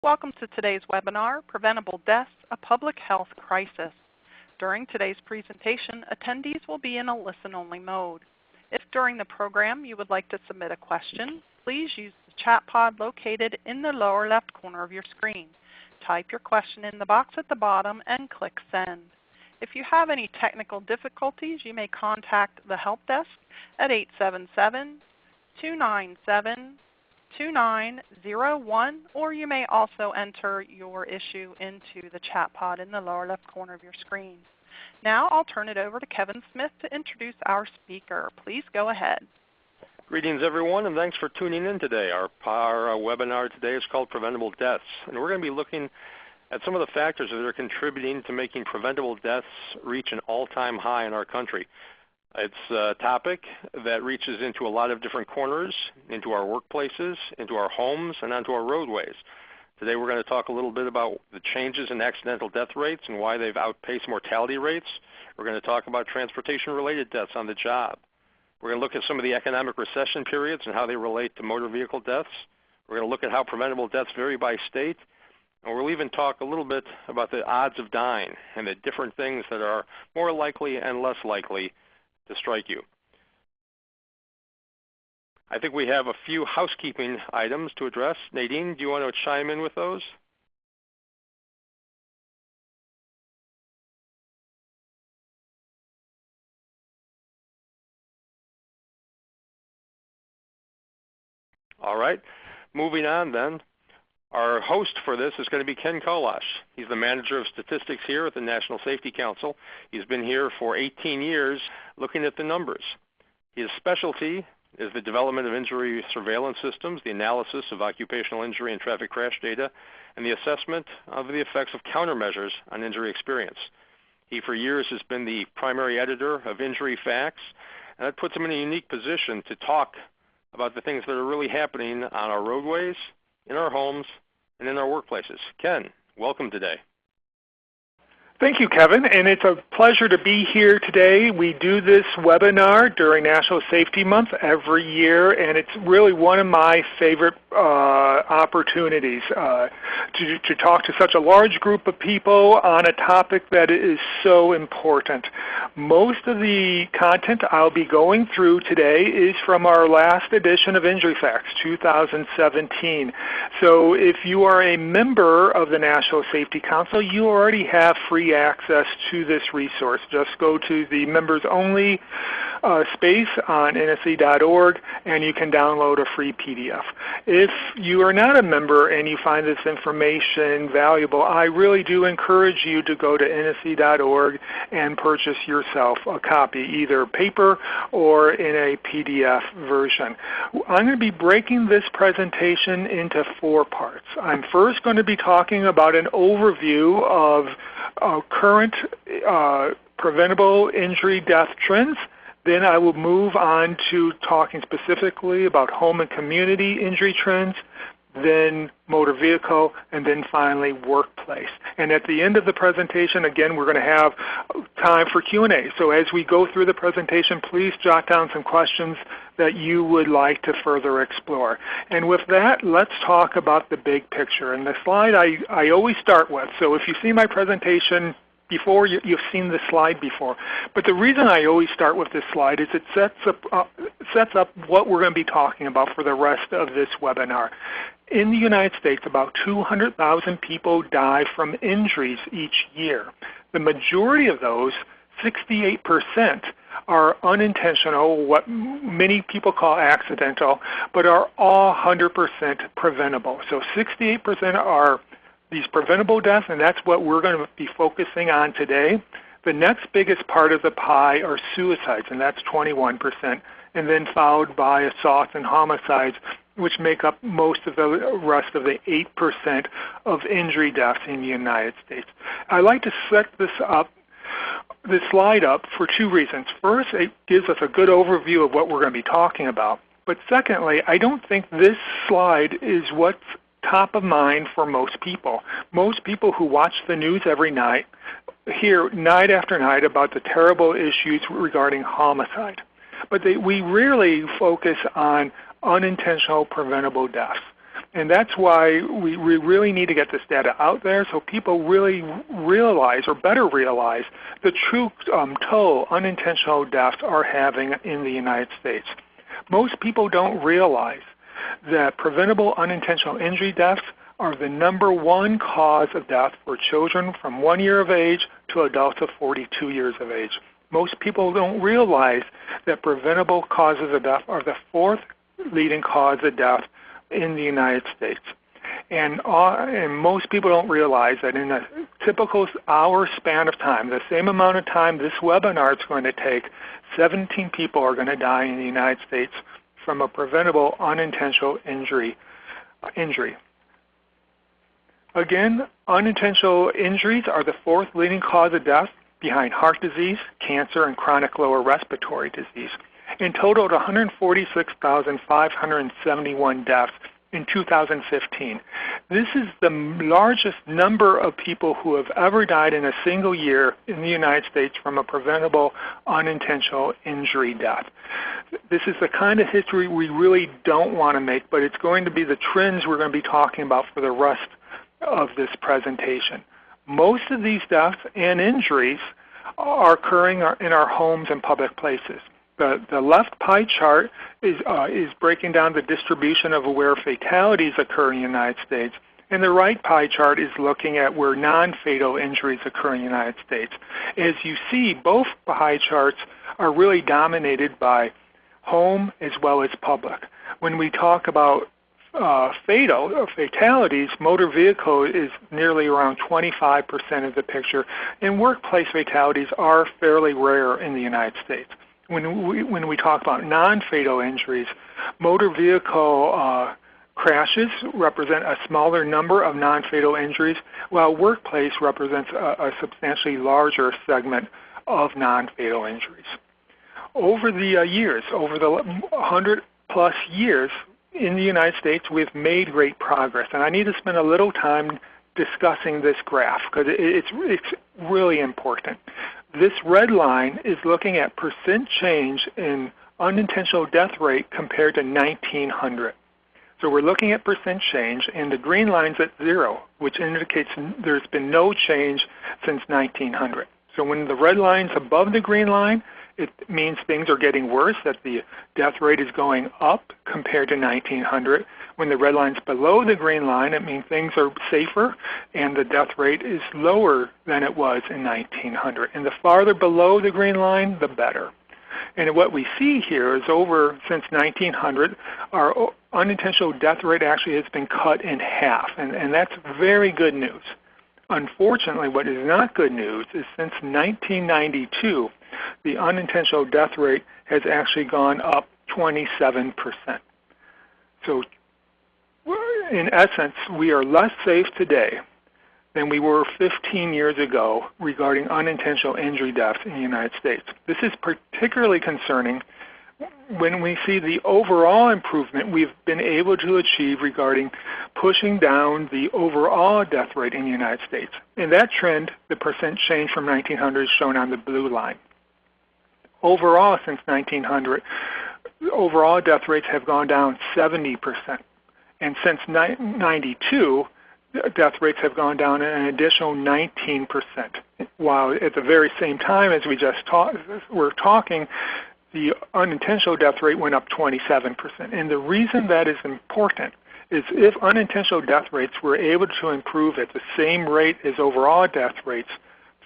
Welcome to today's webinar, Preventable Deaths, a Public Health Crisis. During today's presentation, attendees will be in a listen-only mode. If during the program you would like to submit a question, please use the chat pod located in the lower left corner of your screen. Type your question in the box at the bottom and click Send. If you have any technical difficulties, you may contact the help desk at 877-297-2901, or you may also enter your issue into the chat pod in the lower left corner of your screen. Now I'll turn it over to Kevin Smith to introduce our speaker. Please go ahead. Greetings everyone, and thanks for tuning in today. Our webinar today is called Preventable Deaths, and we're going to be looking at some of the factors that are contributing to making preventable deaths reach an all-time high in our country. It's a topic that reaches into a lot of different corners, into our workplaces, into our homes, and onto our roadways. Today we're going to talk a little bit about the changes in accidental death rates and why they've outpaced mortality rates. We're going to talk about transportation-related deaths on the job. We're going to look at some of the economic recession periods and how they relate to motor vehicle deaths. We're going to look at how preventable deaths vary by state. And we'll even talk a little bit about the odds of dying and the different things that are more likely and less likely to strike you. I think we have a few housekeeping items to address. Nadine, do you want to chime in with those? All right, moving on then. Our host for this is going to be Ken Kolosh. He's the manager of statistics here at the National Safety Council. He's been here for 18 years looking at the numbers. His specialty is the development of injury surveillance systems, the analysis of occupational injury and traffic crash data, and the assessment of the effects of countermeasures on injury experience. He for years has been the primary editor of Injury Facts, and that puts him in a unique position to talk about the things that are really happening on our roadways, in our homes, and in our workplaces. Ken, welcome today. Thank you, Kevin, and it's a pleasure to be here today. We do this webinar during National Safety Month every year, and it's really one of my favorite opportunities to talk to such a large group of people on a topic that is so important. Most of the content I'll be going through today is from our last edition of Injury Facts, 2017. So if you are a member of the National Safety Council, you already have free access to this resource. Just go to the members only space on NSC.org and you can download a free PDF. If you are not a member and you find this information valuable, I really do encourage you to go to NSC.org and purchase yourself a copy, either paper or in a PDF version. I'm going to be breaking this presentation into 4 parts. I'm first going to be talking about an overview of current preventable injury death trends. Then I will move on to talking specifically about home and community injury trends, then motor vehicle, and then finally workplace. And at the end of the presentation, again, we're going to have time for Q&A. So as we go through the presentation, please jot down some questions that you would like to further explore. And with that, let's talk about the big picture. And the slide I always start with, so if you see my presentation before, you've seen this slide before. But the reason I always start with this slide is it sets up what we're going to be talking about for the rest of this webinar. In the United States, about 200,000 people die from injuries each year. The majority of those, 68%, are unintentional, what many people call accidental, but are all 100% preventable. So 68% are these preventable deaths, and that's what we're going to be focusing on today. The next biggest part of the pie are suicides, and that's 21%, and then followed by assaults and homicides, which make up most of the rest of the 8% of injury deaths in the United States. I like to set this slide up for 2 reasons. First, it gives us a good overview of what we're going to be talking about. But secondly, I don't think this slide is what's top of mind for most people. Most people who watch the news every night hear night after night about the terrible issues regarding homicide. But we rarely focus on unintentional preventable deaths. And that's why we really need to get this data out there so people really realize, or better realize, the true toll unintentional deaths are having in the United States. Most people don't realize that preventable unintentional injury deaths are the #1 cause of death for children from 1 year of age to adults of 42 years of age. Most people don't realize that preventable causes of death are the 4th leading cause of death in the United States. And most people don't realize that in a typical hour span of time, the same amount of time this webinar is going to take, 17 people are going to die in the United States from a preventable unintentional injury. Again, unintentional injuries are the 4th leading cause of death behind heart disease, cancer, and chronic lower respiratory disease. In total, 146,571 deaths in 2015. This is the largest number of people who have ever died in a single year in the United States from a preventable unintentional injury death. This is the kind of history we really don't want to make, but it's going to be the trends we're going to be talking about for the rest of this presentation. Most of these deaths and injuries are occurring in our homes and public places. The left pie chart is breaking down the distribution of where fatalities occur in the United States, and the right pie chart is looking at where non-fatal injuries occur in the United States. As you see, both pie charts are really dominated by home as well as public. When we talk about fatalities, motor vehicle is nearly around 25% of the picture, and workplace fatalities are fairly rare in the United States. When we talk about non-fatal injuries, motor vehicle crashes represent a smaller number of non-fatal injuries, while workplace represents a substantially larger segment of non-fatal injuries. Over the years, over the 100+ years in the United States, we've made great progress. And I need to spend a little time discussing this graph because it's really important. This red line is looking at percent change in unintentional death rate compared to 1900. So we're looking at percent change, and the green line's at 0, which indicates there's been no change since 1900. So when the red line's above the green line, it means things are getting worse, that the death rate is going up compared to 1900. When the red line's below the green line, it means things are safer and the death rate is lower than it was in 1900. And the farther below the green line, the better. And what we see here is since 1900, our unintentional death rate actually has been cut in half, and that's very good news. Unfortunately, what is not good news is since 1992, the unintentional death rate has actually gone up 27%. So in essence, we are less safe today than we were 15 years ago regarding unintentional injury deaths in the United States. This is particularly concerning when we see the overall improvement we've been able to achieve regarding pushing down the overall death rate in the United States. In that trend, the percent change from 1900 is shown on the blue line. Overall, since 1900, overall death rates have gone down 70%. And since 1992, death rates have gone down an additional 19%, while at the very same time as we just were talking, the unintentional death rate went up 27%. And the reason that is important is if unintentional death rates were able to improve at the same rate as overall death rates,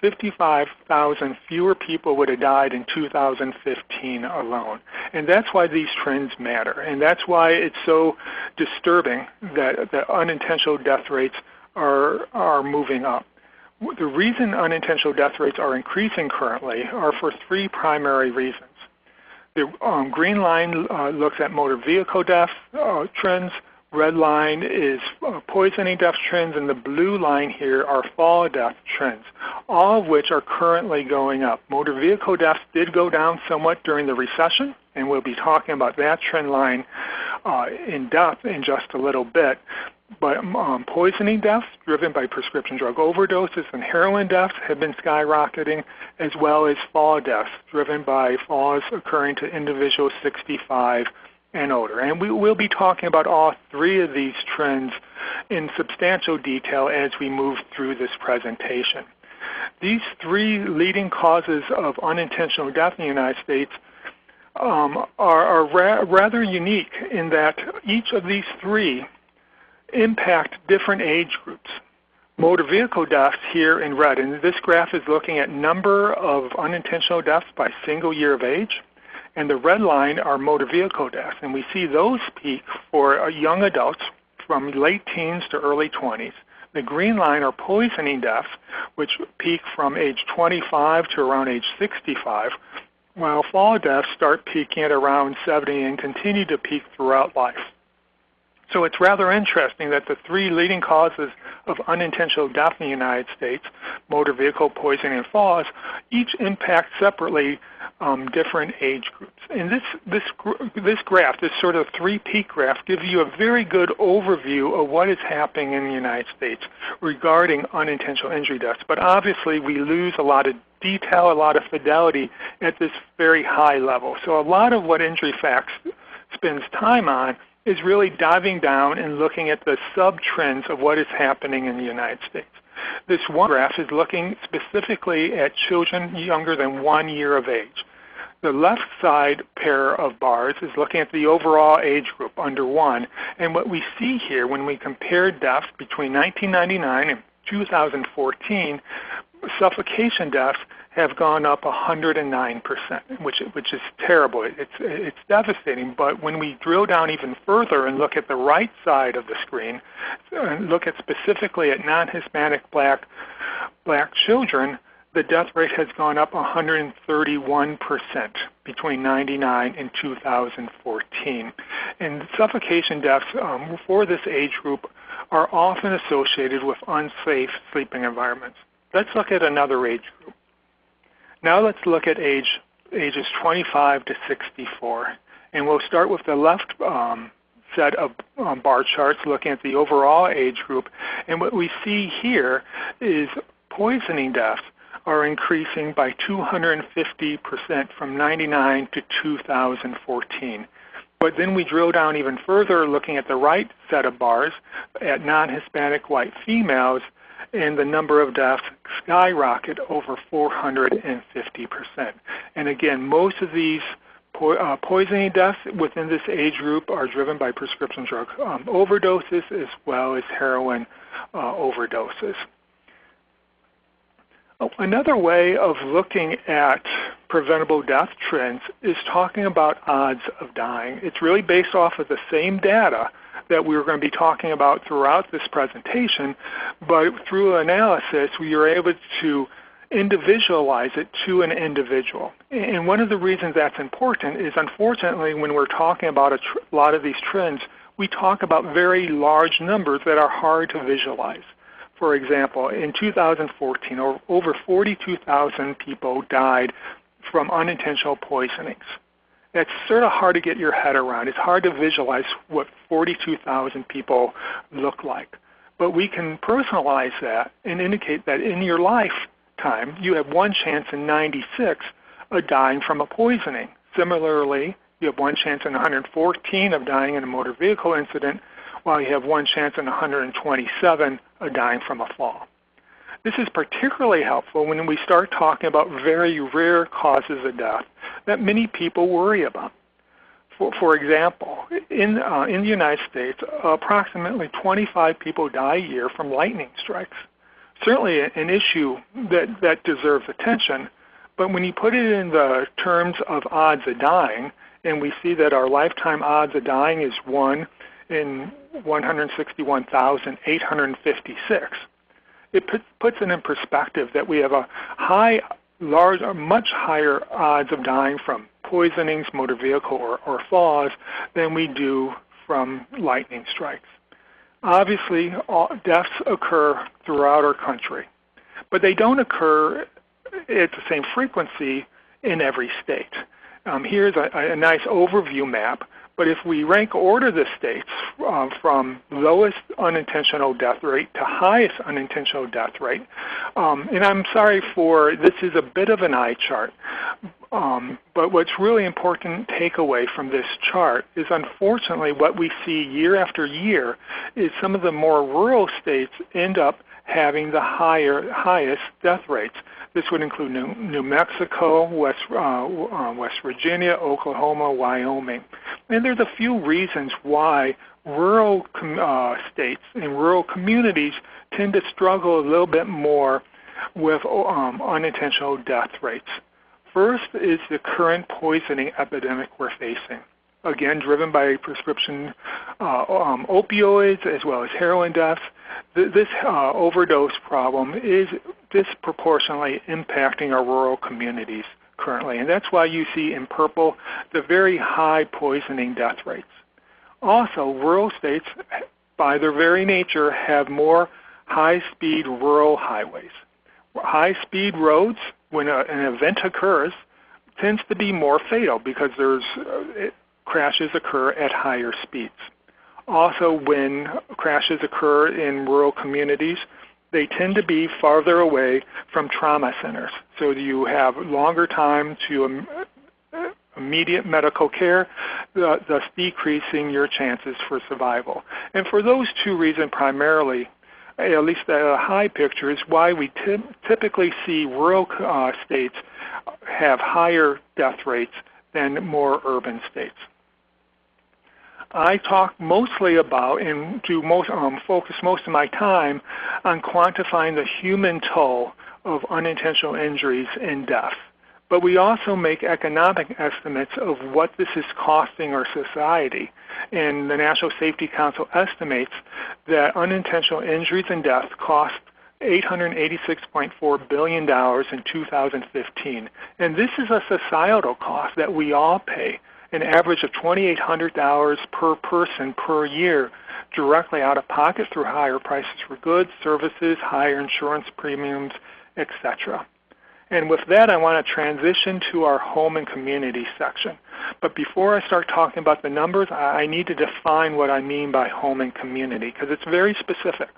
55,000 fewer people would have died in 2015 alone. And that's why these trends matter. And that's why it's so disturbing that the unintentional death rates are moving up. The reason unintentional death rates are increasing currently are for 3 primary reasons. The green line looks at motor vehicle death trends. Red line is poisoning death trends, and the blue line here are fall death trends, all of which are currently going up. Motor vehicle deaths did go down somewhat during the recession, and we'll be talking about that trend line in depth in just a little bit. But poisoning deaths driven by prescription drug overdoses and heroin deaths have been skyrocketing, as well as fall deaths driven by falls occurring to individuals 65 and older. And we will be talking about all three of these trends in substantial detail as we move through this presentation. These three leading causes of unintentional death in the United States are rather unique in that each of these three impact different age groups. Motor vehicle deaths here in red, and this graph is looking at number of unintentional deaths by single year of age, and the red line are motor vehicle deaths, and we see those peak for young adults from late teens to early 20s. The green line are poisoning deaths, which peak from age 25 to around age 65, while fall deaths start peaking at around 70 and continue to peak throughout life. So it's rather interesting that the three leading causes of unintentional death in the United States, motor vehicle, poisoning, and falls, each impact separately different age groups. And this graph, this sort of three-peak graph, gives you a very good overview of what is happening in the United States regarding unintentional injury deaths. But obviously we lose a lot of detail, a lot of fidelity at this very high level. So a lot of what Injury Facts spends time on is really diving down and looking at the sub-trends of what is happening in the United States. This one graph is looking specifically at children younger than 1 year of age. The left side pair of bars is looking at the overall age group under 1, and what we see here when we compare deaths between 1999 and 2014, suffocation deaths have gone up 109%, which is terrible. It's devastating. But when we drill down even further and look at the right side of the screen, and look at specifically at non-Hispanic black children, the death rate has gone up 131% between 1999 and 2014. And suffocation deaths for this age group are often associated with unsafe sleeping environments. Let's look at another age group. Now let's look at ages 25 to 64. And we'll start with the left set of bar charts looking at the overall age group. And what we see here is poisoning deaths are increasing by 250% from 99 to 2014. But then we drill down even further looking at the right set of bars at non-Hispanic white females, and the number of deaths skyrocket over 450%. And again, most of these poisoning deaths within this age group are driven by prescription drug overdoses as well as heroin overdoses. Another way of looking at preventable death trends is talking about odds of dying. It's really based off of the same data that we're going to be talking about throughout this presentation, but through analysis we are able to individualize it to an individual. And one of the reasons that's important is, unfortunately, when we're talking about a lot of these trends, we talk about very large numbers that are hard to visualize. For example, in 2014, over 42,000 people died from unintentional poisonings. That's sort of hard to get your head around. It's hard to visualize what 42,000 people look like. But we can personalize that and indicate that in your lifetime, you have one chance in 96 of dying from a poisoning. Similarly, you have one chance in 114 of dying in a motor vehicle incident, while you have one chance in 127 of dying from a fall. This is particularly helpful when we start talking about very rare causes of death that many people worry about. For example, in the United States, approximately 25 people die a year from lightning strikes. Certainly an issue that deserves attention, but when you put it in the terms of odds of dying, and we see that our lifetime odds of dying is 1 in 161,856, it puts it in perspective that we have a much higher odds of dying from poisonings, motor vehicle, or falls than we do from lightning strikes. Obviously, deaths occur throughout our country, but they don't occur at the same frequency in every state. Here's a nice overview map. But if we rank order the states from lowest unintentional death rate to highest unintentional death rate, and I'm sorry for this is a bit of an eye chart, But what's really important takeaway from this chart is, unfortunately, what we see year after year is some of the more rural states end up having the highest death rates. This would include New Mexico, West Virginia, Oklahoma, Wyoming. And there's a few reasons why rural states and rural communities tend to struggle a little bit more with unintentional death rates. First is the current poisoning epidemic we're facing. Again, driven by prescription opioids as well as heroin deaths. This overdose problem is disproportionately impacting our rural communities currently. And that's why you see in purple the very high poisoning death rates. Also, rural states, by their very nature, have more high-speed rural highways. High-speed roads, when an event occurs, tends to be more fatal because crashes occur at higher speeds. Also, when crashes occur in rural communities, they tend to be farther away from trauma centers. So you have longer time to immediate medical care, thus decreasing your chances for survival. And for those two reasons primarily, at least the high picture, is why we typically see rural states have higher death rates than more urban states. I talk mostly about and focus most of my time on quantifying the human toll of unintentional injuries and death. But we also make economic estimates of what this is costing our society. And the National Safety Council estimates that unintentional injuries and death cost $886.4 billion in 2015. And this is a societal cost that we all pay, an average of $2,800 per person per year directly out of pocket through higher prices for goods, services, higher insurance premiums, etc. And with that, I want to transition to our home and community section. But before I start talking about the numbers, I need to define what I mean by home and community, because it's very specific.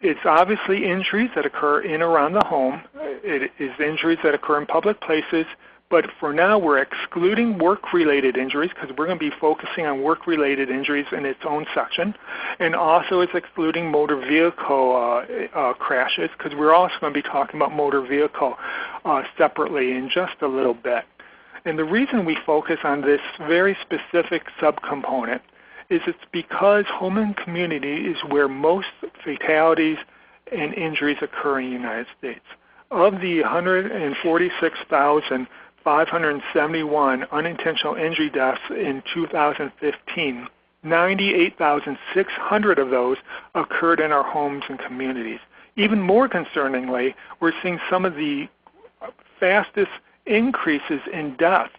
It's obviously injuries that occur in or around the home. It is injuries that occur in public places. But for now, we're excluding work-related injuries because we're going to be focusing on work-related injuries in its own section. And also it's excluding motor vehicle crashes because we're also going to be talking about motor vehicle separately in just a little bit. And the reason we focus on this very specific subcomponent is it's because home and community is where most fatalities and injuries occur in the United States. Of the 146,571 unintentional injury deaths in 2015, 98,600 of those occurred in our homes and communities. Even more concerningly, we're seeing some of the fastest increases in death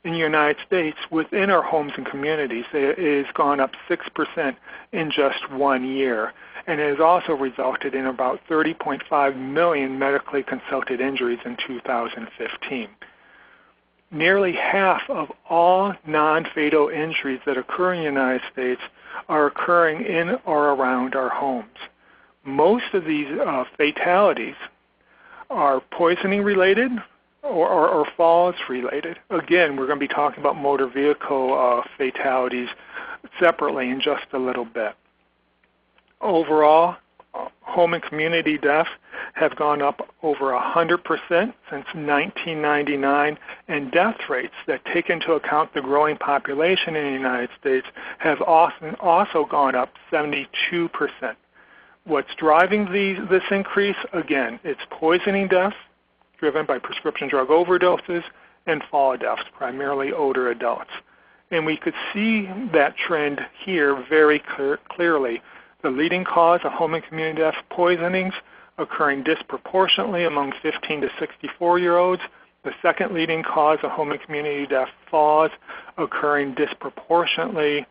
in the United States within our homes and communities. It has gone up 6% in just 1 year. And it has also resulted in about 30.5 million medically consulted injuries in 2015. Nearly half of all non-fatal injuries that occur in the United States are occurring in or around our homes. Most of these fatalities are poisoning related or falls related. Again, we're going to be talking about motor vehicle fatalities separately in just a little bit. Overall, home and community deaths have gone up over 100% since 1999, and death rates that take into account the growing population in the United States have also gone up 72%. What's driving this increase? Again, it's poisoning deaths driven by prescription drug overdoses and fall deaths, primarily older adults. And we could see that trend here very clearly. The leading cause of home and community deaths, poisonings, occurring disproportionately among 15 to 64-year-olds. The second leading cause of home and community death, falls, occurring disproportionately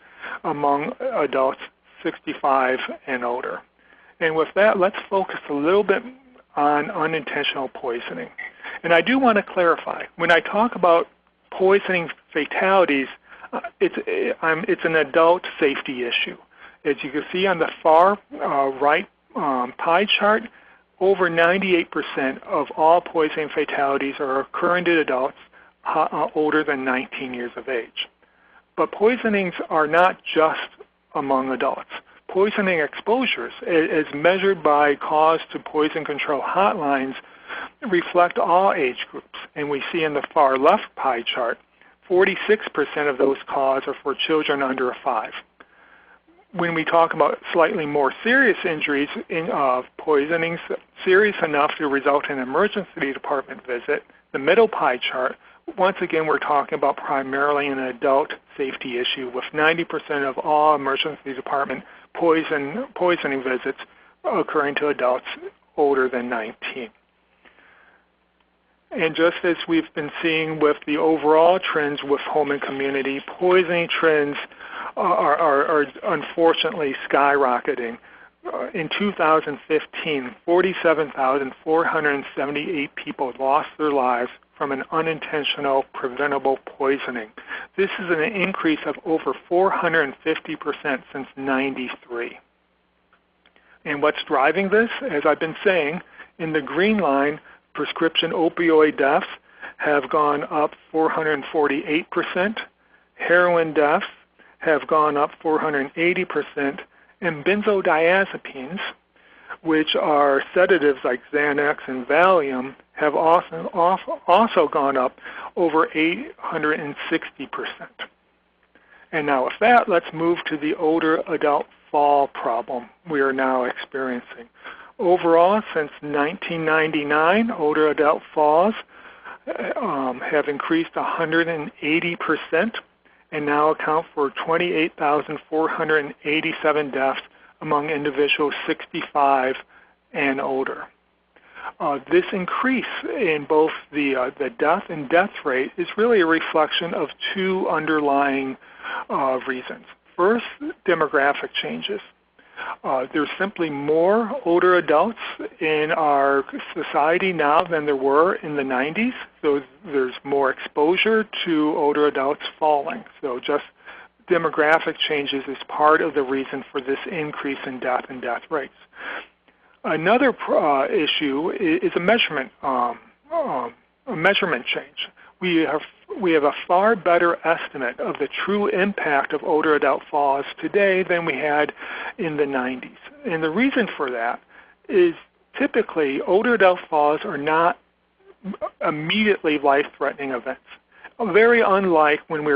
among adults 65 and older. And with that, let's focus a little bit on unintentional poisoning. And I do want to clarify, when I talk about poisoning fatalities, it's an adult safety issue. As you can see on the far right pie chart, over 98% of all poisoning fatalities are occurring to adults older than 19 years of age. But poisonings are not just among adults. Poisoning exposures, as measured by cause to poison control hotlines, reflect all age groups. And we see in the far left pie chart, 46% of those causes are for children under 5. When we talk about slightly more serious injuries of poisonings, serious enough to result in an emergency department visit, the middle pie chart, once again we're talking about primarily an adult safety issue, with 90% of all emergency department poisoning visits occurring to adults older than 19. And just as we've been seeing with the overall trends with home and community, poisoning trends are unfortunately skyrocketing. In 2015, 47,478 people lost their lives from an unintentional preventable poisoning. This is an increase of over 450% since '93. And what's driving this? As I've been saying, in the green line, prescription opioid deaths have gone up 448%, heroin deaths have gone up 480%, and benzodiazepines, which are sedatives like Xanax and Valium, have also gone up over 860%. And now with that, let's move to the older adult fall problem we are now experiencing. Overall, since 1999, older adult falls have increased 180% and now account for 28,487 deaths among individuals 65 and older. This increase in both the death and death rate is really a reflection of two underlying reasons. First, demographic changes. There's simply more older adults in our society now than there were in the 90s, so there's more exposure to older adults falling. So just demographic changes is part of the reason for this increase in death and death rates. Another issue is a measurement change. We have a far better estimate of the true impact of older adult falls today than we had in the 90s. And the reason for that is typically older adult falls are not immediately life-threatening events. Very unlike when we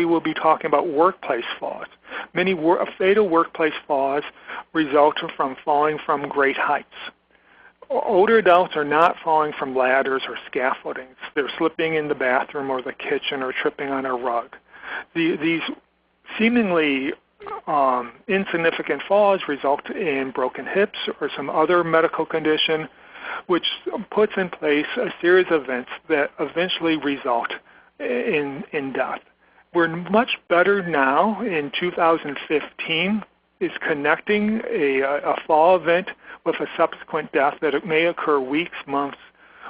will be talking about workplace falls. Many fatal workplace falls result from falling from great heights. Older adults are not falling from ladders or scaffoldings. They're slipping in the bathroom or the kitchen or tripping on a rug. These seemingly insignificant falls result in broken hips or some other medical condition, which puts in place a series of events that eventually result in death. We're much better now in 2015 is connecting a fall event with a subsequent death that it may occur weeks, months,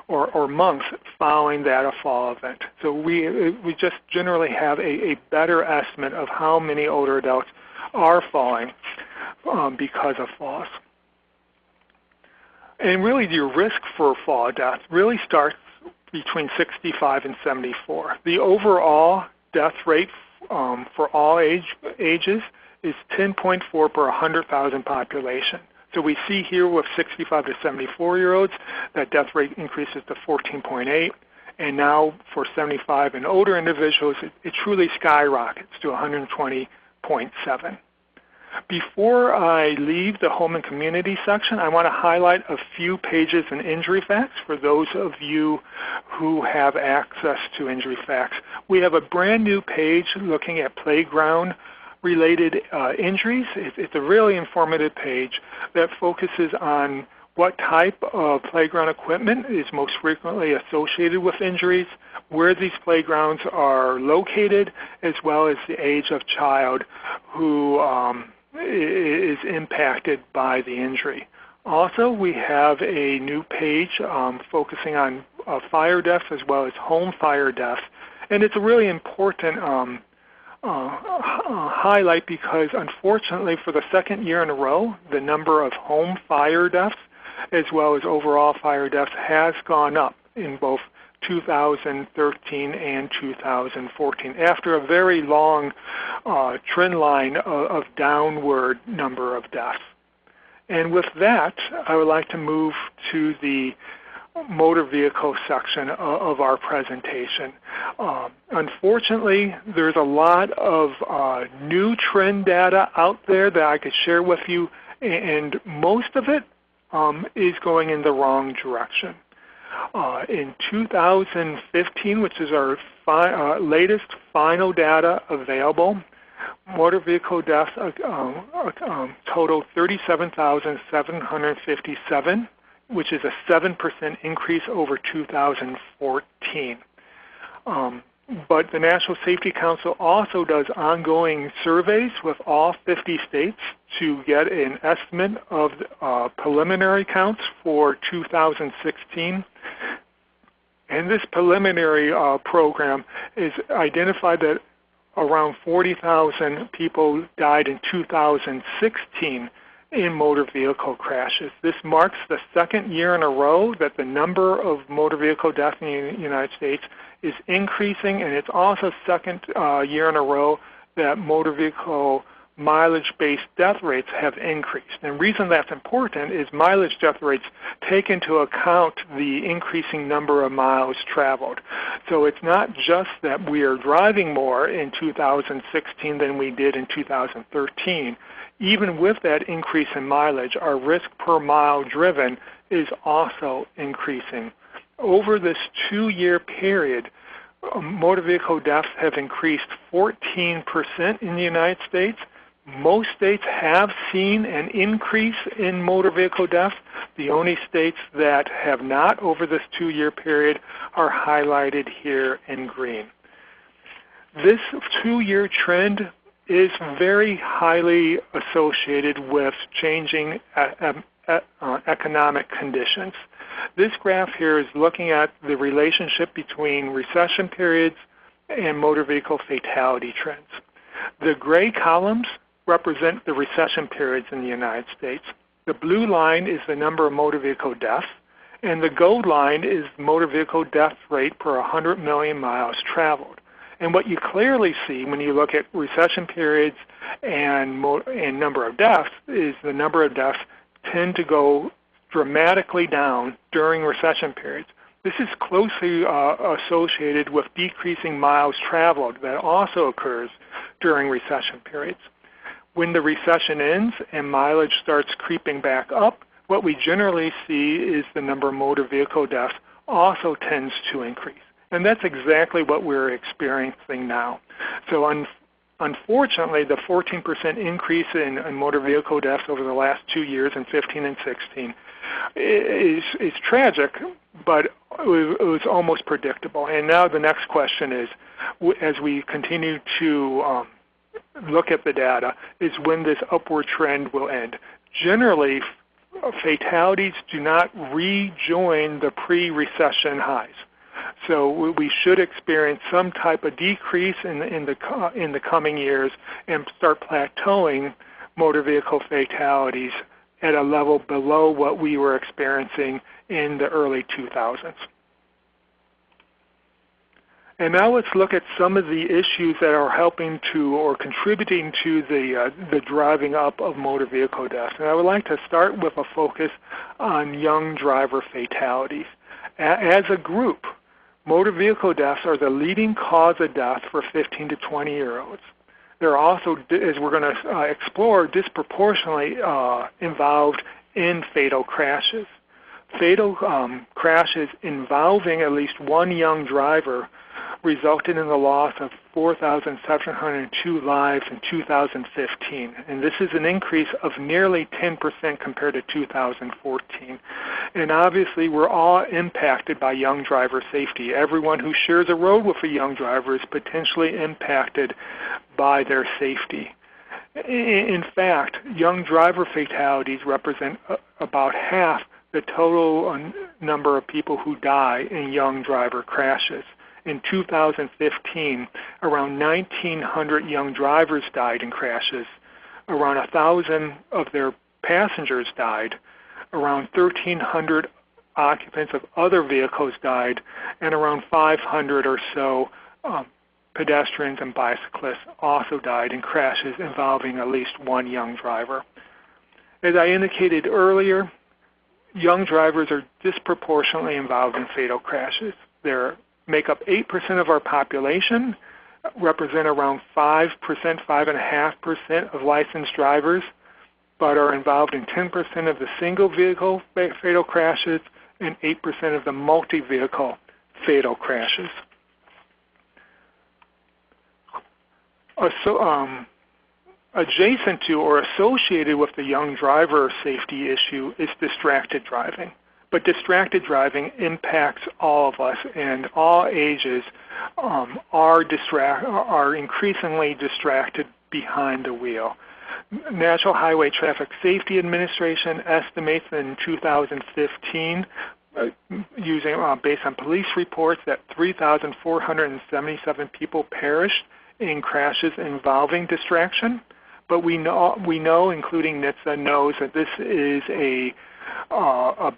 or months following that fall event. So we just generally have a better estimate of how many older adults are falling because of falls. And really your risk for fall death really starts between 65 and 74. The overall death rate for all ages is 10.4 per 100,000 population. So we see here with 65 to 74-year-olds, that death rate increases to 14.8. And now for 75 and older individuals, it truly skyrockets to 120.7. Before I leave the home and community section, I want to highlight a few pages in injury facts for those of you who have access to injury facts. We have a brand new page looking at playground-related injuries. It's a really informative page that focuses on what type of playground equipment is most frequently associated with injuries, where these playgrounds are located, as well as the age of child who is impacted by the injury. Also, we have a new page focusing on fire deaths as well as home fire deaths. And it's a really important highlight because unfortunately for the second year in a row, the number of home fire deaths as well as overall fire deaths has gone up in both 2013 and 2014 after a very long trend line of downward number of deaths. And with that, I would like to move to the motor vehicle section of our presentation. Unfortunately, there's a lot of new trend data out there that I could share with you, and most of it is going in the wrong direction. In 2015, which is our latest final data available, motor vehicle deaths totaled 37,757, which is a 7% increase over 2014. But the National Safety Council also does ongoing surveys with all 50 states to get an estimate of preliminary counts for 2016. And this preliminary program is identified that around 40,000 people died in 2016 in motor vehicle crashes. This marks the second year in a row that the number of motor vehicle deaths in the United States is increasing, and it's also second year in a row that motor vehicle mileage-based death rates have increased. And the reason that's important is mileage death rates take into account the increasing number of miles traveled. So it's not just that we are driving more in 2016 than we did in 2013. Even with that increase in mileage, our risk per mile driven is also increasing. Over this 2-year period, motor vehicle deaths have increased 14% in the United States. Most states have seen an increase in motor vehicle deaths. The only states that have not over this 2-year period are highlighted here in green. This 2-year trend is very highly associated with changing economic conditions. This graph here is looking at the relationship between recession periods and motor vehicle fatality trends. The gray columns represent the recession periods in the United States. The blue line is the number of motor vehicle deaths, and the gold line is motor vehicle death rate per 100 million miles traveled. And what you clearly see when you look at recession periods and number of deaths is the number of deaths tend to go dramatically down during recession periods. This is closely associated with decreasing miles traveled that also occurs during recession periods. When the recession ends and mileage starts creeping back up, what we generally see is the number of motor vehicle deaths also tends to increase. And that's exactly what we're experiencing now. So unfortunately, the 14% increase in motor vehicle deaths over the last 2 years, in 15 and 16, is tragic, but it was almost predictable. And now the next question is, as we continue to look at the data, is when this upward trend will end. Generally, fatalities do not rejoin the pre-recession highs. So we should experience some type of decrease in the coming years and start plateauing motor vehicle fatalities at a level below what we were experiencing in the early 2000s. And now let's look at some of the issues that are helping to or contributing to the driving up of motor vehicle deaths. And I would like to start with a focus on young driver fatalities. As a group, motor vehicle deaths are the leading cause of death for 15 to 20-year-olds. They're also, as we're going to explore, disproportionately involved in fatal crashes. Fatal crashes involving at least one young driver resulted in the loss of 4,702 lives in 2015. And this is an increase of nearly 10% compared to 2014. And obviously, we're all impacted by young driver safety. Everyone who shares a road with a young driver is potentially impacted by their safety. In fact, young driver fatalities represent about half the total number of people who die in young driver crashes. In 2015, around 1,900 young drivers died in crashes. Around 1,000 of their passengers died. Around 1,300 occupants of other vehicles died, and around 500 or so pedestrians and bicyclists also died in crashes involving at least one young driver. As I indicated earlier, young drivers are disproportionately involved in fatal crashes. They make up 8% of our population, represent around 5%, 5.5% of licensed drivers, but are involved in 10% of the single vehicle fatal crashes and 8% of the multi-vehicle fatal crashes. Adjacent to or associated with the young driver safety issue is distracted driving. But distracted driving impacts all of us, and all ages are increasingly distracted behind the wheel. National Highway Traffic Safety Administration estimates in 2015, based on police reports, that 3,477 people perished in crashes involving distraction. But we know, including NHTSA knows, that this is a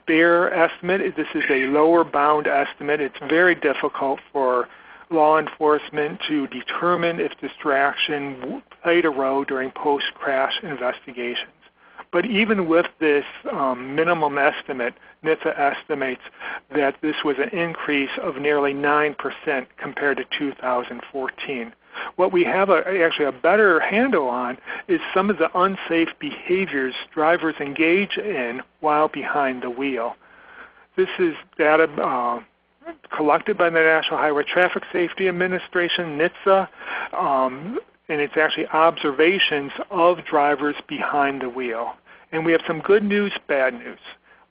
bare estimate. This is a lower bound estimate. It's very difficult for law enforcement to determine if distraction played a role during post-crash investigations. But even with this minimum estimate, NHTSA estimates that this was an increase of nearly 9% compared to 2014. What we have actually a better handle on is some of the unsafe behaviors drivers engage in while behind the wheel. This is data collected by the National Highway Traffic Safety Administration, NHTSA, and it's actually observations of drivers behind the wheel. And we have some good news, bad news.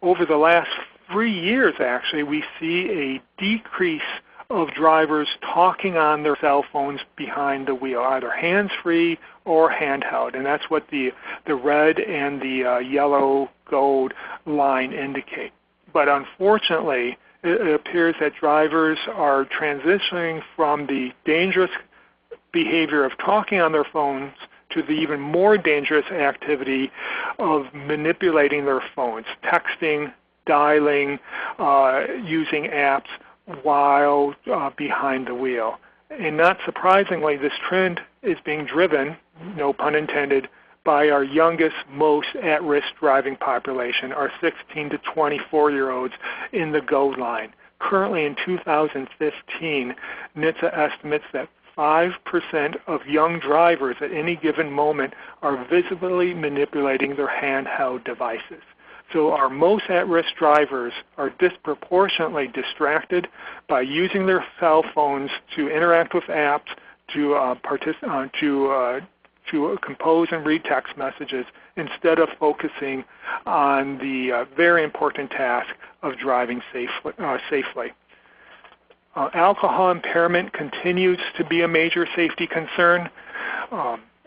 Over the last 3 years, actually, we see a decrease of drivers talking on their cell phones behind the wheel, either hands-free or handheld, and that's what the red and the yellow gold line indicate. But unfortunately, it appears that drivers are transitioning from the dangerous behavior of talking on their phones to the even more dangerous activity of manipulating their phones, texting, dialing, using apps while behind the wheel. And not surprisingly, this trend is being driven, no pun intended, by our youngest, most at-risk driving population, our 16 to 24-year-olds in the gold line. Currently in 2015, NHTSA estimates that 5% of young drivers at any given moment are visibly manipulating their handheld devices. So our most at-risk drivers are disproportionately distracted by using their cell phones to interact with apps, to compose and read text messages, instead of focusing on the very important task of driving safely. Alcohol impairment continues to be a major safety concern.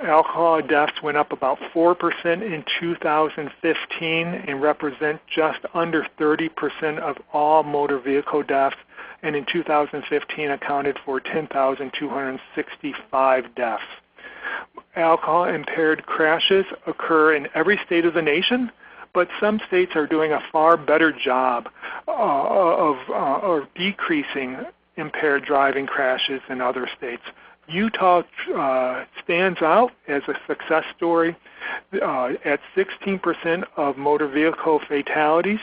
Alcohol deaths went up about 4% in 2015 and represent just under 30% of all motor vehicle deaths, and in 2015 accounted for 10,265 deaths. Alcohol-impaired crashes occur in every state of the nation, but some states are doing a far better job of decreasing impaired driving crashes than other states. Utah stands out as a success story. At 16% of motor vehicle fatalities,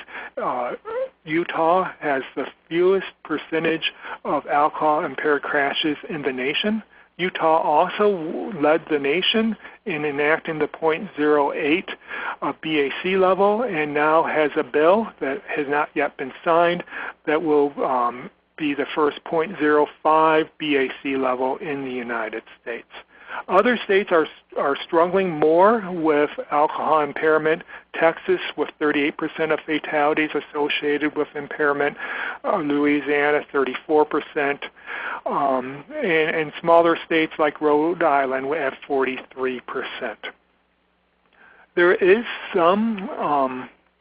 Utah has the fewest percentage of alcohol-impaired crashes in the nation. Utah also led the nation in enacting the .08 BAC level, and now has a bill that has not yet been signed that will be the first .05 BAC level in the United States. Other states are struggling more with alcohol impairment. Texas with 38% of fatalities associated with impairment, Louisiana 34%, and smaller states like Rhode Island at 43%. There is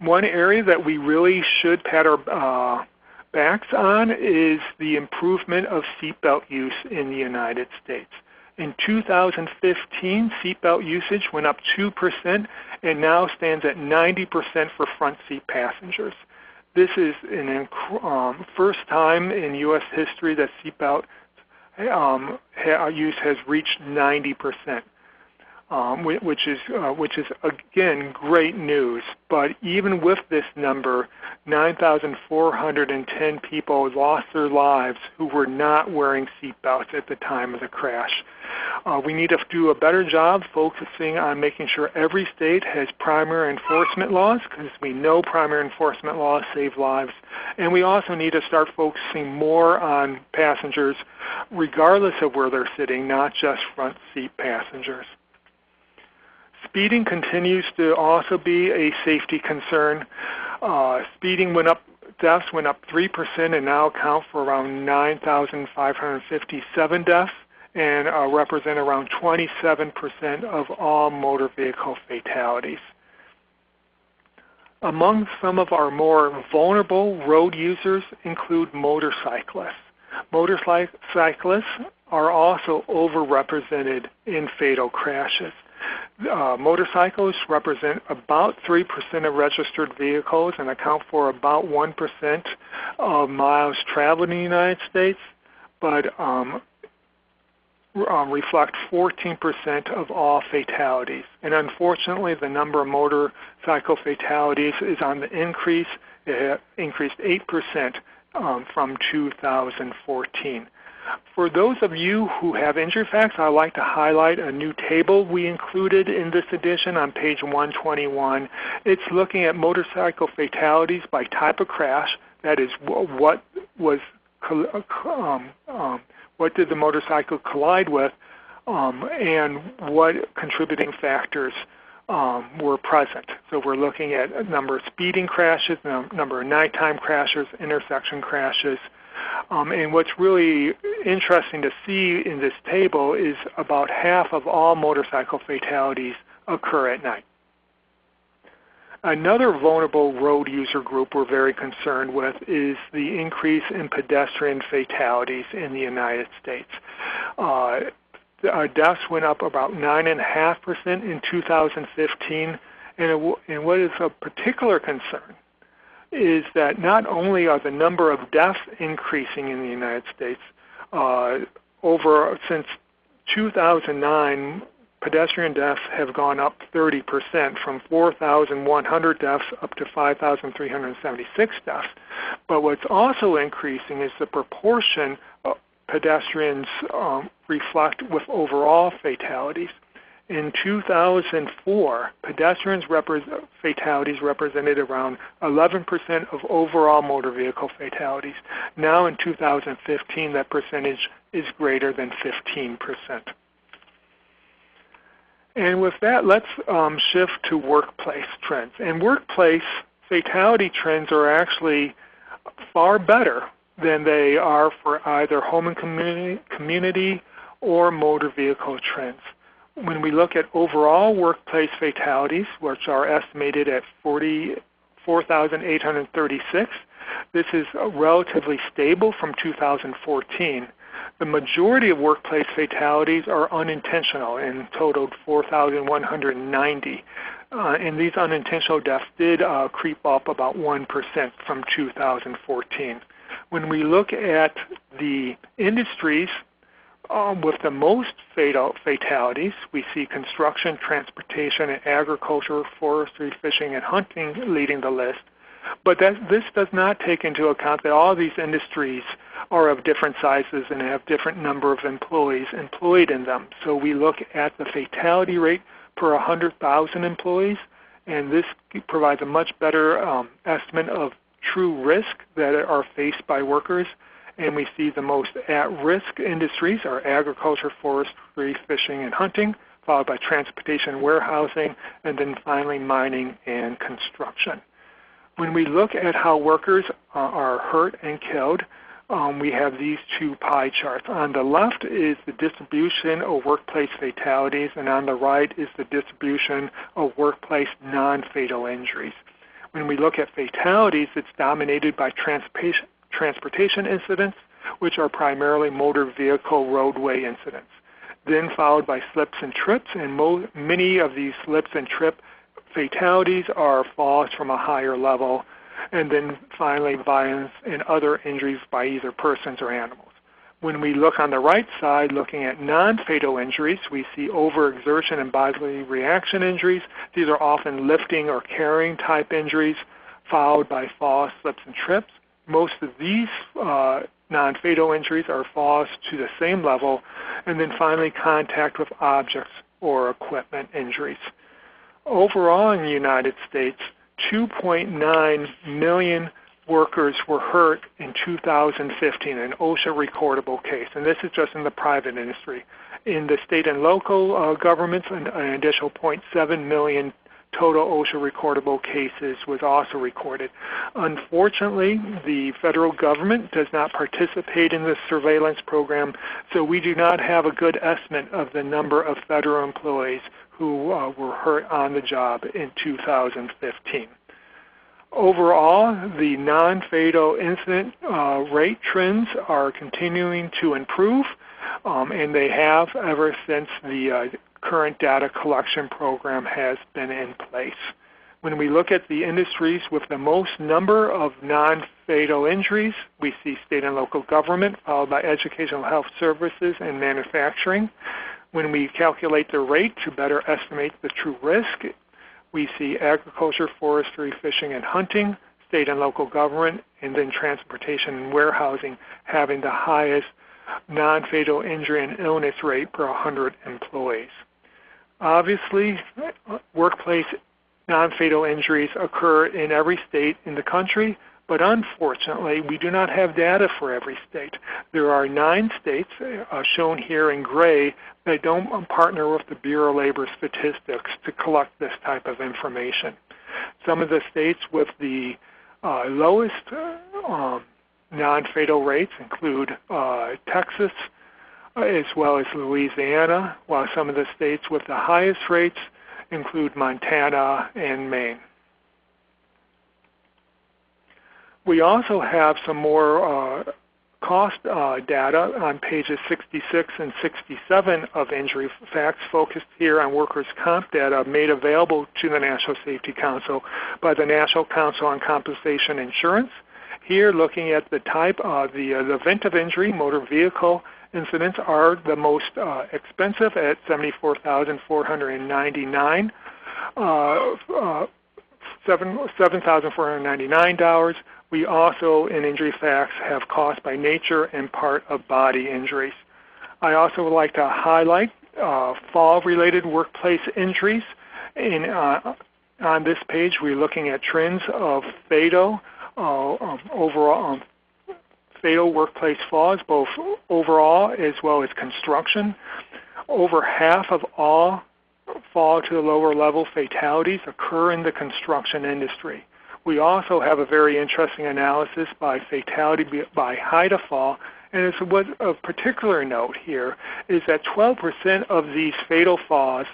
one area that we really should pat our backs on is the improvement of seatbelt use in the United States. In 2015, seatbelt usage went up 2% and now stands at 90% for front seat passengers. This is an first time in U.S. history that seatbelt use has reached 90%. Which is again great news. But even with this number, 9,410 people lost their lives who were not wearing seatbelts at the time of the crash. We need to do a better job focusing on making sure every state has primary enforcement laws, because we know primary enforcement laws save lives. And we also need to start focusing more on passengers regardless of where they're sitting, not just front seat passengers. Speeding continues to also be a safety concern. Speeding went up, deaths went up 3% and now account for around 9,557 deaths and represent around 27% of all motor vehicle fatalities. Among some of our more vulnerable road users include motorcyclists. Motorcyclists are also overrepresented in fatal crashes. Motorcycles represent about 3% of registered vehicles and account for about 1% of miles traveled in the United States, but reflect 14% of all fatalities. And unfortunately, the number of motorcycle fatalities is on the increase. It increased 8% from 2014. For those of you who have injury facts, I'd like to highlight a new table we included in this edition on page 121. It's looking at motorcycle fatalities by type of crash. That is, what did the motorcycle collide with, and what contributing factors were present. So we're looking at a number of speeding crashes, number of nighttime crashes, intersection crashes. And what's really interesting to see in this table is about half of all motorcycle fatalities occur at night. Another vulnerable road user group we're very concerned with is the increase in pedestrian fatalities in the United States. Deaths went up about 9.5% in 2015, and what is a particular concern is that not only are the number of deaths increasing in the United States, since 2009, pedestrian deaths have gone up 30%, from 4,100 deaths up to 5,376 deaths. But what's also increasing is the proportion of pedestrians reflect with overall fatalities. In 2004, pedestrians fatalities represented around 11% of overall motor vehicle fatalities. Now in 2015, that percentage is greater than 15%. And with that, let's shift to workplace trends. And workplace fatality trends are actually far better than they are for either home and community or motor vehicle trends. When we look at overall workplace fatalities, which are estimated at 44,836, this is relatively stable from 2014. The majority of workplace fatalities are unintentional and totaled 4,190. And these unintentional deaths did creep up about 1% from 2014. When we look at the industries with the most fatalities, we see construction, transportation, and agriculture, forestry, fishing, and hunting leading the list. But this does not take into account that all these industries are of different sizes and have different number of employees employed in them. So we look at the fatality rate per 100,000 employees, and this provides a much better estimate of true risk that are faced by workers. And we see the most at-risk industries are agriculture, forestry, fishing, and hunting, followed by transportation and warehousing, and then finally mining and construction. When we look at how workers are hurt and killed, we have these two pie charts. On the left is the distribution of workplace fatalities, and on the right is the distribution of workplace non-fatal injuries. When we look at fatalities, it's dominated by transportation incidents, which are primarily motor vehicle roadway incidents, then followed by slips and trips, and many of these slips and trip fatalities are falls from a higher level. and then finally violence and other injuries by either persons or animals. When we look on the right side, looking at non-fatal injuries, we see overexertion and bodily reaction injuries. These are often lifting or carrying type injuries, followed by falls, slips, and trips. Most of these non-fatal injuries are falls to the same level, and then finally contact with objects or equipment injuries. Overall in the United States, 2.9 million workers were hurt in 2015, an OSHA recordable case, and this is just in the private industry. In the state and local governments, an additional 0.7 million total OSHA recordable cases was also recorded. Unfortunately, the federal government does not participate in this surveillance program, so we do not have a good estimate of the number of federal employees who were hurt on the job in 2015. Overall, the non-fatal incident rate trends are continuing to improve, and they have ever since the current data collection program has been in place. When we look at the industries with the most number of non-fatal injuries, we see state and local government, followed by educational health services and manufacturing. When we calculate the rate to better estimate the true risk, we see agriculture, forestry, fishing, and hunting, state and local government, and then transportation and warehousing having the highest non-fatal injury and illness rate per 100 employees. Obviously, workplace non-fatal injuries occur in every state in the country, but unfortunately, we do not have data for every state. There are 9 states, shown here in gray, that don't partner with the Bureau of Labor Statistics to collect this type of information. Some of the states with the lowest non-fatal rates include Texas, as well as Louisiana, while some of the states with the highest rates include Montana and Maine. We also have some more cost data on pages 66 and 67 of Injury Facts, focused here on workers' comp data made available to the National Safety Council by the National Council on Compensation Insurance. Here, looking at the type of the event of injury, motor vehicle incidents are the most expensive at $74,499, $7,499. We also, in Injury Facts, have cost by nature and part of body injuries. I also would like to highlight fall-related workplace injuries. On this page, we're looking at trends of fatal overall fatal workplace falls, both overall as well as construction. Over half of all fall to the lower level fatalities occur in the construction industry. We also have a very interesting analysis by fatality by height of fall, and it's what of particular note here is that 12% of these fatal falls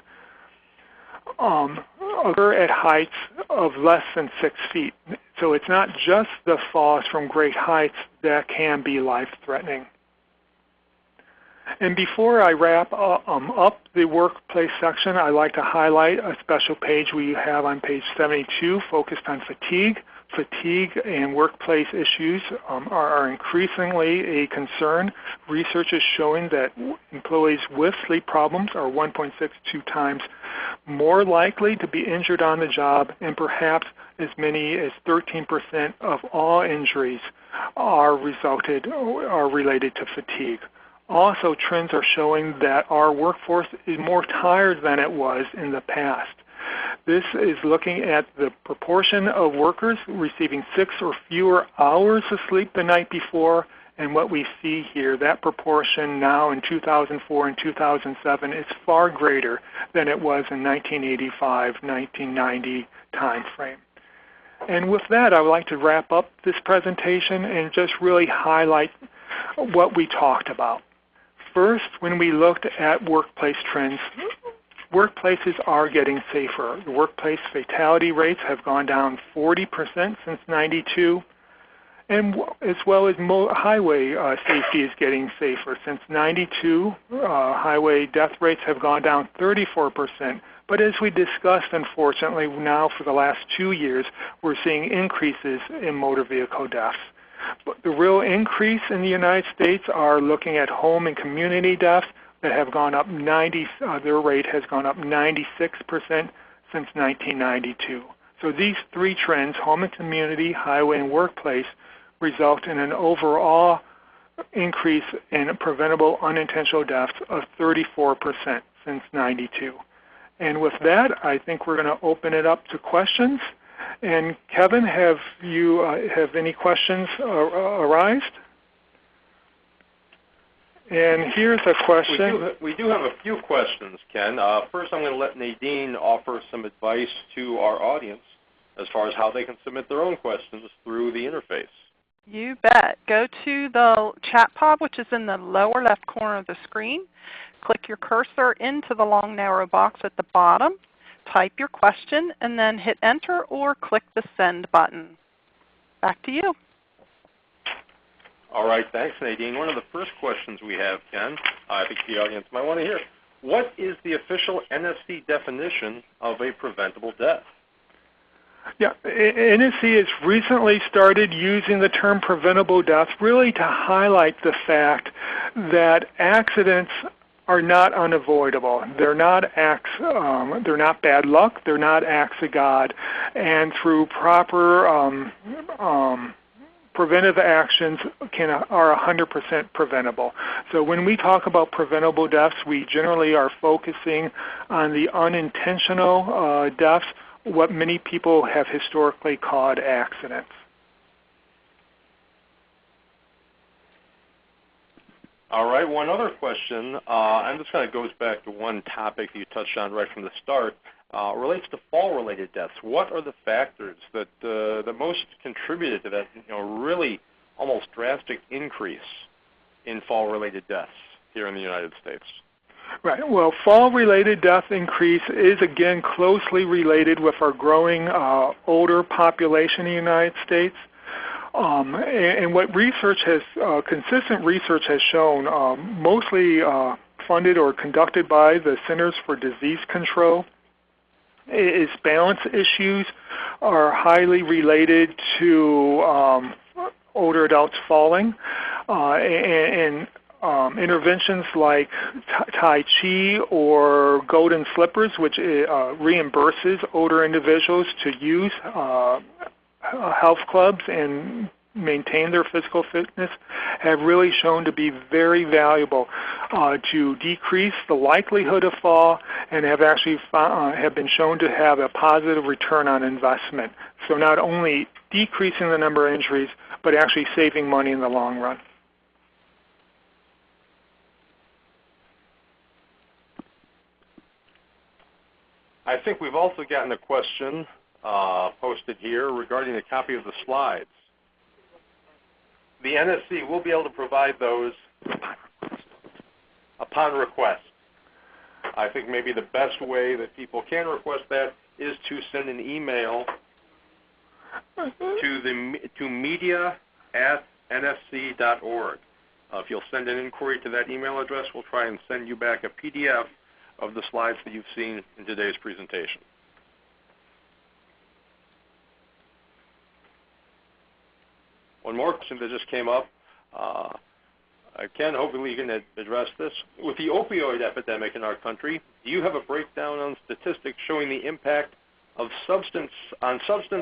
occur at heights of less than 6 feet. So it's not just the falls from great heights that can be life-threatening. And before I wrap up the workplace section, I'd like to highlight a special page we have on page 72 focused on fatigue. Fatigue and workplace issues are increasingly a concern. Research is showing that employees with sleep problems are 1.62 times more likely to be injured on the job, and perhaps as many as 13% of all injuries are related to fatigue. Also, trends are showing that our workforce is more tired than it was in the past. This is looking at the proportion of workers receiving 6 or fewer hours of sleep the night before, and what we see here, that proportion now in 2004 and 2007 is far greater than it was in 1985, 1990 time frame. And with that, I would like to wrap up this presentation and just really highlight what we talked about. First, when we looked at workplace trends, workplaces are getting safer. The workplace fatality rates have gone down 40% since '92. and as well as highway safety is getting safer. Since '92, highway death rates have gone down 34%. But as we discussed, unfortunately, now for the last 2 years, we're seeing increases in motor vehicle deaths. But the real increase in the United States are looking at home and community deaths that have gone up their rate has gone up 96% since 1992. So these three trends, home and community, highway, and workplace, result in an overall increase in preventable unintentional deaths of 34% since '92. And with that, I think we're going to open it up to questions. And Kevin, have you have any questions arise? And here's a question. We do have a few questions, Ken. First, I'm going to let Nadine offer some advice to our audience as far as how they can submit their own questions through the interface. You bet. Go to the chat pod, which is in the lower left corner of the screen. Click your cursor into the long narrow box at the bottom. Type your question and then hit enter or click the send button. Back to you. All right, thanks, Nadine. One of the first questions we have, Ken, I think the audience might want to hear. What is the official NSC definition of a preventable death? Yeah, NSC has recently started using the term preventable death really to highlight the fact that accidents are not unavoidable. They're not bad luck. They're not acts of God. And through proper preventive actions are 100% preventable. So when we talk about preventable deaths, we generally are focusing on the unintentional deaths, what many people have historically called accidents. All right, one other question, and this kind of goes back to one topic you touched on right from the start, relates to fall-related deaths. What are the factors that most contributed to that really almost drastic increase in fall-related deaths here in the United States? Right. Well, fall-related death increase is, again, closely related with our growing older population in the United States. And what research has, consistent research has shown, mostly funded or conducted by the Centers for Disease Control, is balance issues are highly related to older adults falling, and interventions like Tai Chi or Golden Slippers, which reimburses older individuals to use health clubs and maintain their physical fitness, have really shown to be very valuable to decrease the likelihood of fall, and have actually have been shown to have a positive return on investment. So not only decreasing the number of injuries, but actually saving money in the long run. I think we've also gotten a question posted here regarding a copy of the slides. The NSC will be able to provide those upon request. I think maybe the best way that people can request that is to send an email to media@nsc.org. If you'll send an inquiry to that email address, we'll try and send you back a PDF of the slides that you've seen in today's presentation. One more question that just came up. Ken, hopefully you can address this. With the opioid epidemic in our country, do you have a breakdown on statistics showing the impact of substance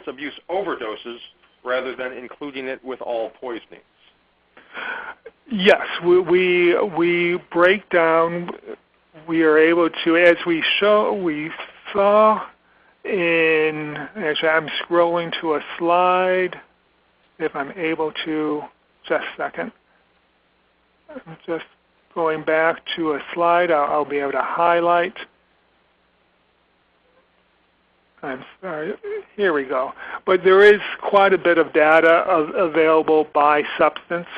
abuse overdoses rather than including it with all poisonings? Yes, we break down. We are able to, as we saw in, actually I'm scrolling to a slide, if I'm able to, just a second. I'm just going back to a slide I'll be able to highlight. I'm sorry, here we go. But there is quite a bit of data available by substance.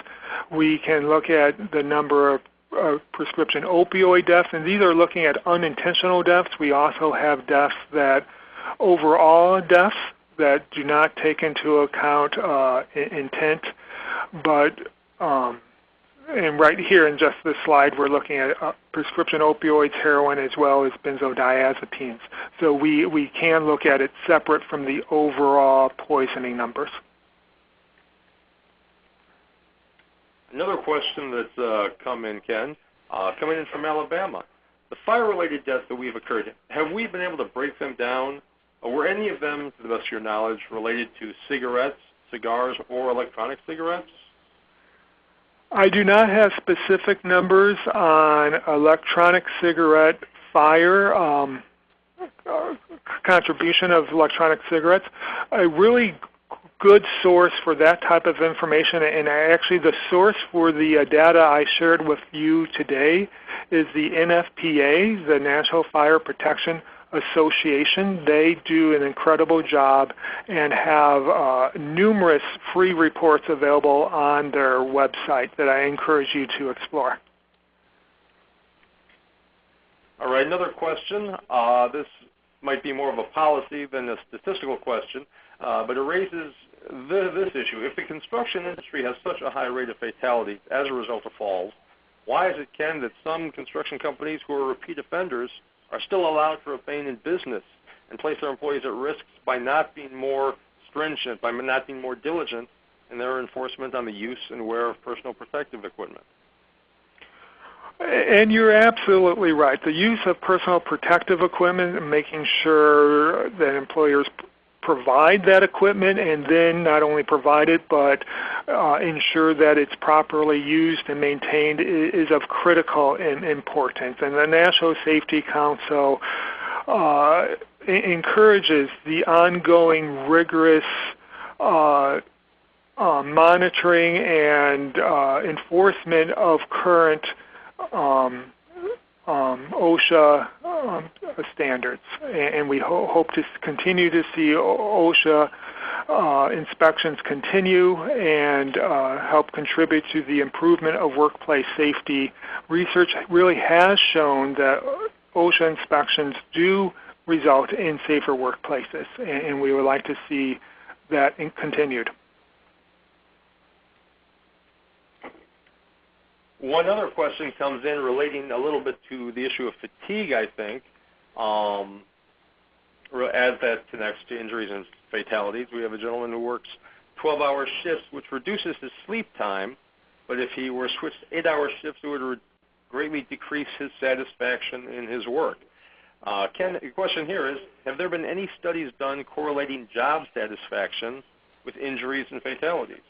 We can look at the number of prescription opioid deaths, and these are looking at unintentional deaths. We also have deaths that, overall deaths that do not take into account intent, but and right here in just this slide, we're looking at prescription opioids, heroin, as well as benzodiazepines. So we can look at it separate from the overall poisoning numbers. Another question that's come in, Ken, coming in from Alabama. The fire-related deaths that we've occurred, have we been able to break them down? Or were any of them, to the best of your knowledge, related to cigarettes, cigars, or electronic cigarettes? I do not have specific numbers on electronic cigarette fire contribution of electronic cigarettes. A really good source for that type of information, and actually the source for the data I shared with you today is the NFPA, the National Fire Protection Association. They do an incredible job and have numerous free reports available on their website that I encourage you to explore. All right, another question. This might be more of a policy than a statistical question, but it raises this issue. If the construction industry has such a high rate of fatality as a result of falls, why is it, Ken, that some construction companies who are repeat offenders are still allowed to remain in business and place their employees at risk by not being more stringent, by not being more diligent in their enforcement on the use and wear of personal protective equipment? And you're absolutely right. The use of personal protective equipment and making sure that employers provide that equipment, and then not only provide it but ensure that it's properly used and maintained is of critical importance. And the National Safety Council encourages the ongoing rigorous monitoring and enforcement of current OSHA standards, and we hope to continue to see OSHA inspections continue and help contribute to the improvement of workplace safety. Research really has shown that OSHA inspections do result in safer workplaces, and we would like to see that continued. One other question comes in relating a little bit to the issue of fatigue, I think, as that connects to injuries and fatalities. We have a gentleman who works 12-hour shifts, which reduces his sleep time, but if he were switched to 8-hour shifts, it would greatly decrease his satisfaction in his work. Ken, the question here is, have there been any studies done correlating job satisfaction with injuries and fatalities?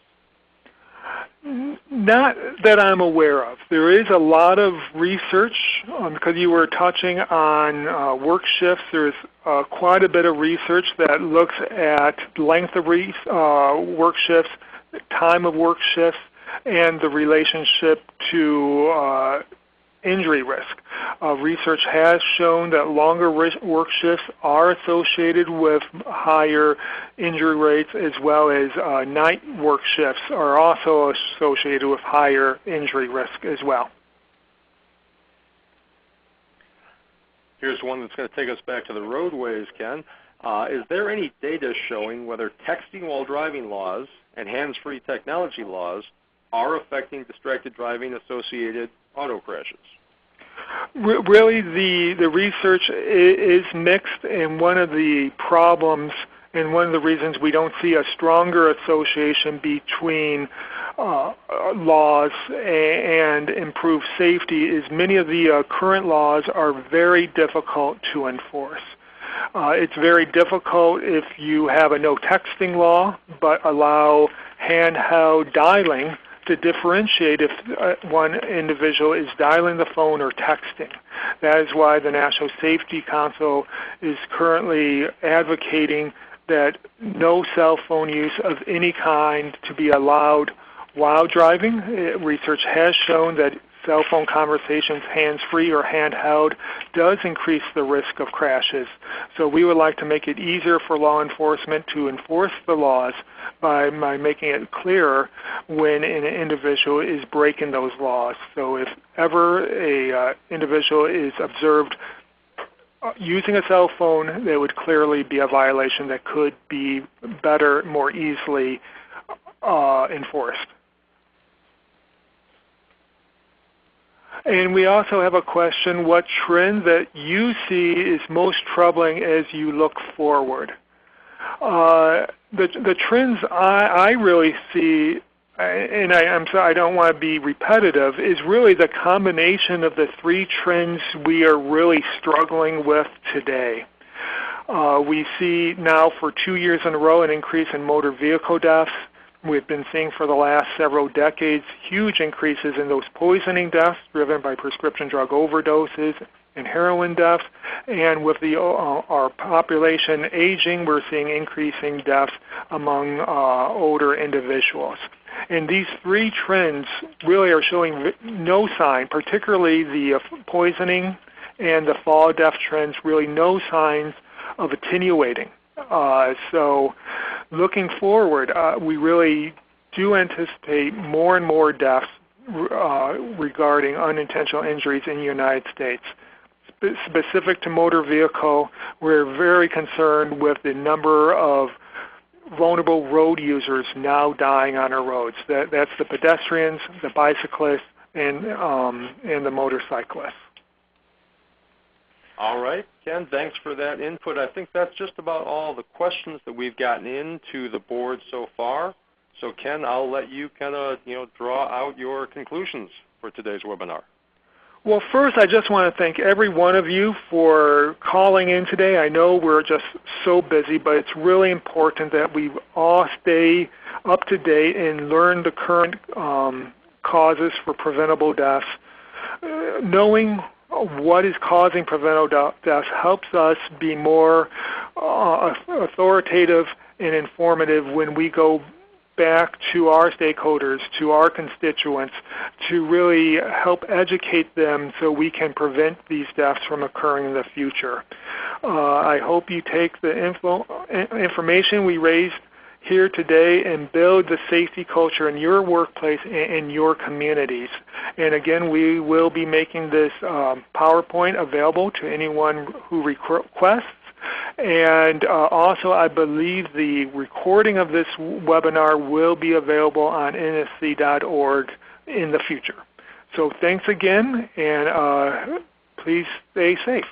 Not that I'm aware of. There is a lot of research, because you were touching on work shifts. There's quite a bit of research that looks at length of work shifts, time of work shifts, and the relationship to injury risk. Research has shown that longer work shifts are associated with higher injury rates, as well as night work shifts are also associated with higher injury risk as well. Here's one that's going to take us back to the roadways, Ken. Is there any data showing whether texting while driving laws and hands-free technology laws are affecting distracted driving associated auto crashes? Really, the research is mixed, and one of the problems and one of the reasons we don't see a stronger association between laws and improved safety is many of the current laws are very difficult to enforce. It's very difficult if you have a no texting law but allow handheld dialing to differentiate if one individual is dialing the phone or texting. That is why the National Safety Council is currently advocating that no cell phone use of any kind to be allowed while driving. Research has shown that cell phone conversations, hands-free or handheld, does increase the risk of crashes. So we would like to make it easier for law enforcement to enforce the laws by making it clearer when an individual is breaking those laws. So if ever an individual is observed using a cell phone, there would clearly be a violation that could be better, more easily enforced. And we also have a question, what trend that you see is most troubling as you look forward? The trends I really see, and I'm sorry, I don't want to be repetitive, is really the combination of the three trends we are really struggling with today. We see now for 2 years in a row an increase in motor vehicle deaths. We've been seeing for the last several decades huge increases in those poisoning deaths driven by prescription drug overdoses and heroin deaths. And with our population aging, we're seeing increasing deaths among older individuals. And these three trends really are showing no sign, particularly the poisoning and the fall death trends, really no signs of attenuating. So looking forward, we really do anticipate more and more deaths regarding unintentional injuries in the United States. Specific to motor vehicle, we're very concerned with the number of vulnerable road users now dying on our roads. That's the pedestrians, the bicyclists, and the motorcyclists. All right, Ken, thanks for that input. I think that's just about all the questions that we've gotten into the board so far. So Ken, I'll let you kind of draw out your conclusions for today's webinar. Well, first, I just want to thank every one of you for calling in today. I know we're just so busy, but it's really important that we all stay up to date and learn the current causes for preventable deaths. Knowing what is causing preventable deaths helps us be more authoritative and informative when we go back to our stakeholders, to our constituents, to really help educate them so we can prevent these deaths from occurring in the future. I hope you take the information we raised here today and build the safety culture in your workplace and in your communities. And again, we will be making this PowerPoint available to anyone who requests. And also, I believe the recording of this webinar will be available on nsc.org in the future. So thanks again, and please stay safe.